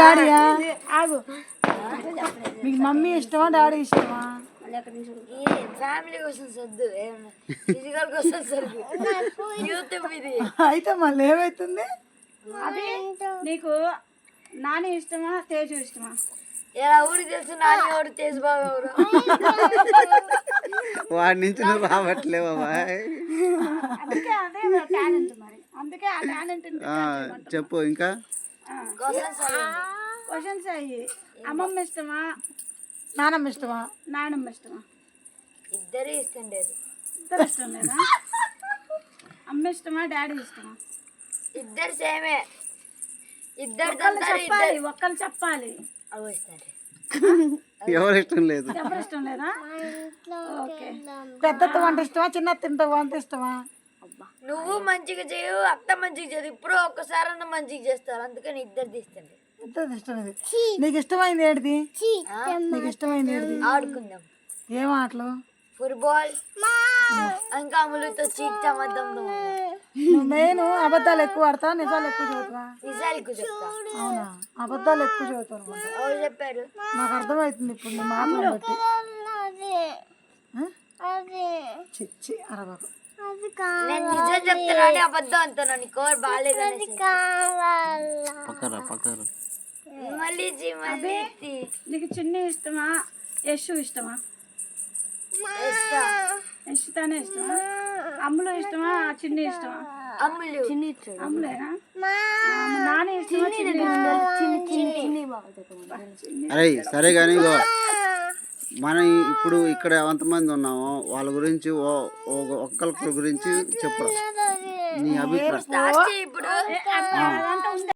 డాడీయా ఆగు. మీకు మమ్మీ ఇష్టమా డాడీ ఇష్టమా? ఫ్యామిలీ కోసం సద్దు ఫిజికల్ కోసం సద్దు యూత్ ఇది అయితే మళ్ళీ ఏమైతుంది? అది నీకు నాని ఇష్టమా తేజు ఇష్టమా? ఎలా ఊరికి తెలుసు నాని ఎవరు తేజ్ బాబు ఎవరు వాడి నుంచి నువ్వు రావట్లేవు బాబాయ్. అందుకే అదే టాలెంట్ మరి, అందుకే ఆ టాలెంట్ చెప్పు ఇంకా. క్వశ్చన్స్ అయ్యి అమ్మమ్మ ఇష్టమా నానమ్మ ఇష్టమా నాయనమ్మ ఇష్టమా? ఇద్దరు ఇష్టం లేదు. ఇద్దరు ఇష్టం లేదా? అమ్మ ఇష్టమా డాడీ ఇష్టమా? ఇద్దరు సేమే. ఇద్దరు చెప్పాలి, ఒక్కరు చెప్పాలి. ఎవరు ఇష్టం లేదు. ఎవరు ఇష్టం లేదా? ఓకే. పెద్దత్త వంట ఇష్టమా చిన్నత్త వంట ఇష్టమా? నువ్వు మంచిగా చేయవు, అత్త మంచిగా చేయదు. ఇప్పుడు ఒక్కసారన్నా మంచిగా చేస్తారు, అందుకని ఇద్దరు తీస్తుంది. ఇద్దరు ఇష్టం ఇది. నీకు ఇష్టమైంది ఏంటిది? నీకు ఇష్టమైంది ఏంటిది? ఆడుకుందాం. ఏం ఆటలు? ఫుట్బాల్, ఇంకా అమలుతో చీట్ అబద్ధంతో నువ్వు మెయిన్ అబద్ధాలు ఎక్కువ ఆడతావా నిజాలు ఎక్కువ చదువుతావా? నిజాలు ఎక్కువ చెప్తా. అవునా? అబద్ధాలు ఎక్కువ చదువుతావు అనమాట. ఎవరు చెప్పారు? నాకు అర్థమవుతుంది ఇప్పుడు నీ మాటలు బట్టి. చిచ్చి అరబాకు. నేను నిజం చెప్తానని అబద్ధం అంటాను. నీకు బాగాలేదని పక్కరా మళ్ళీ నీకు చిన్ని ఇష్టమా యశు ఇష్టమా? యశుతానే ఇష్టమా? అమ్ములు ఇష్టమా చిన్ని ఇష్టమా? అమ్ములు అమ్ములేనా? నాని ఇష్టమా చిన్ని? అరే సరే కానీ మనం ఇప్పుడు ఇక్కడ ఎంతమంది ఉన్నామో వాళ్ళ గురించి ఒక్కరి గురించి చెప్పురా నీ అభిప్రాయం. ఇప్పుడు